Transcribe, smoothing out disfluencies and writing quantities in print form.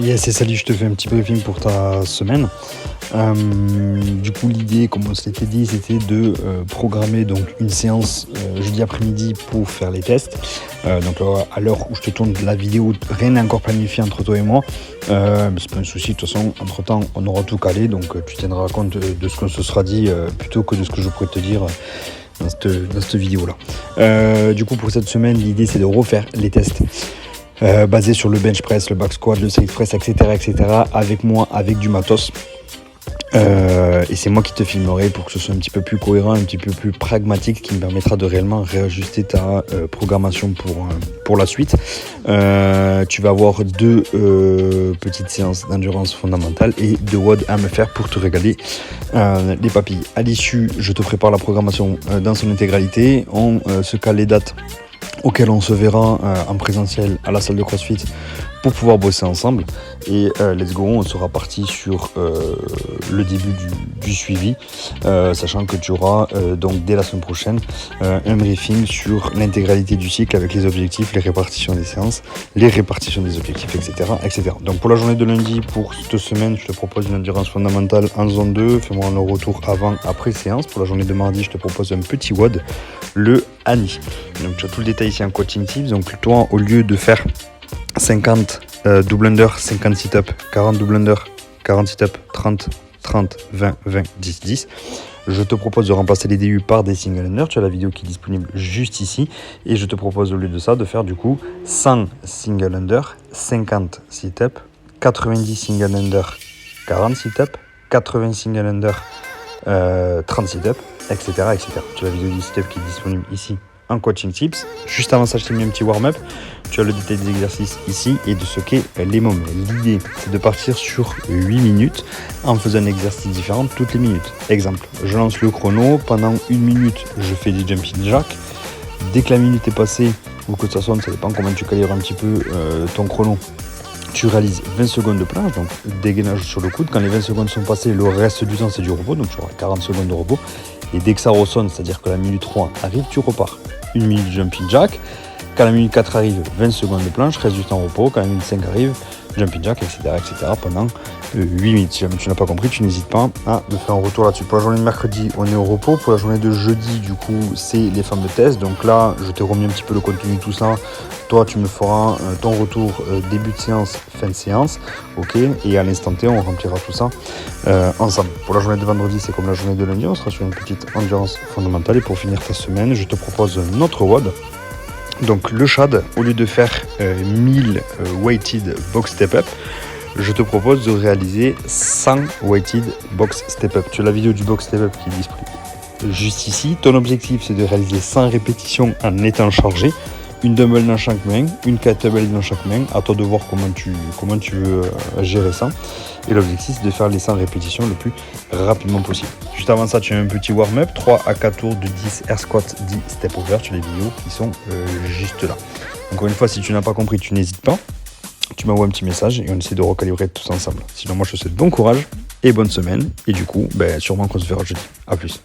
Yes, et salut, je te fais un petit briefing pour ta semaine. Du coup, l'idée, comme on s'était dit, c'était de programmer donc une séance jeudi après-midi pour faire les tests. Donc à l'heure où je te tourne la vidéo, rien n'est encore planifié entre toi et moi. C'est pas un souci, de toute façon, entre-temps, on aura tout calé, donc tu tiendras compte de ce qu'on se sera dit plutôt que de ce que je pourrais te dire dans cette vidéo-là. Du coup, pour cette semaine, l'idée, c'est de refaire les tests. Basé sur le bench press, le back squat, le side press, etc., avec moi, avec du matos. Et c'est moi qui te filmerai pour que ce soit un petit peu plus cohérent, un petit peu plus pragmatique, qui me permettra de réellement réajuster ta programmation pour la suite. Tu vas avoir deux petites séances d'endurance fondamentale et 2 WOD à me faire pour te régaler les papilles. À l'issue, je te prépare la programmation dans son intégralité. On se cale les dates auquel on se verra en présentiel à la salle de CrossFit pour pouvoir bosser ensemble. Et let's go, on sera parti sur le début du suivi, sachant que tu auras donc dès la semaine prochaine un briefing sur l'intégralité du cycle avec les objectifs, les répartitions des séances, les répartitions des objectifs, etc. Donc pour la journée de lundi, pour cette semaine, je te propose une endurance fondamentale en zone 2, fais-moi un retour avant-après séance. Pour la journée de mardi, je te propose un petit WOD, le ANI. Donc tu as tout le détail ici en coaching tips. Donc toi, au lieu de faire 50 double under, 50 sit-up, 40 double under, 40 sit-up, 30, 30, 20, 20, 10, 10. Je te propose de remplacer les DU par des single under. Tu as la vidéo qui est disponible juste ici. Et je te propose au lieu de ça de faire du coup 100 single under, 50 sit-up, 90 single under, 40 sit-up, 80 single under, 30 sit-up, etc. Tu as la vidéo du sit-up qui est disponible ici en coaching tips. Juste avant ça, je t'ai mis un petit warm-up. Tu as le détail des exercices ici et de ce qu'est les moments. L'idée, c'est de partir sur 8 minutes en faisant un exercice différent toutes les minutes. Exemple, je lance le chrono. Pendant 1 minute, je fais des jumping jacks. Dès que la minute est passée, ou que ça sonne, ça dépend comment tu calibres un petit peu ton chrono, tu réalises 20 secondes de planche, donc dégainage sur le coude. Quand les 20 secondes sont passées, le reste du temps, c'est du repos. Donc tu auras 40 secondes de repos. Et dès que ça ressonne, c'est-à-dire que la minute 3 arrive, tu repars. 1 minute de jumping jack. Quand la minute 4 arrive, 20 secondes de planche, reste du temps repos. Quand la minute 5 arrive, jumping jack, etc. pendant 8 minutes. Si jamais tu n'as pas compris, tu n'hésites pas à me faire un retour là-dessus. Pour la journée de mercredi, on est au repos. Pour la journée de jeudi, du coup, c'est les fameux tests. Donc là, je t'ai remis un petit peu le contenu de tout ça. Toi, tu me feras ton retour début de séance, fin de séance. Ok. Et à l'instant T, on remplira tout ça ensemble. Pour la journée de vendredi, c'est comme la journée de lundi. On sera sur une petite endurance fondamentale. Et pour finir ta semaine, je te propose notre WOD. Donc le Shad, au lieu de faire 1000 weighted box step up, je te propose de réaliser 100 weighted box step up. Tu as la vidéo du box step up qui est disponible juste ici. Ton objectif, c'est de réaliser 100 répétitions en étant chargé. Une dumbbell dans chaque main, une kettlebell dans chaque main. À toi de voir comment tu veux gérer ça. Et l'objectif, c'est de faire les 100 répétitions le plus rapidement possible. Juste avant ça, tu as un petit warm-up, 3 à 4 tours de 10 air squat, 10 step over. Tu as les vidéos qui sont juste là. Encore une fois, si tu n'as pas compris, tu n'hésites pas. Tu m'envoies un petit message et on essaie de recalibrer tous ensemble. Sinon, moi, je te souhaite bon courage et bonne semaine. Et du coup, sûrement qu'on se verra jeudi. A plus.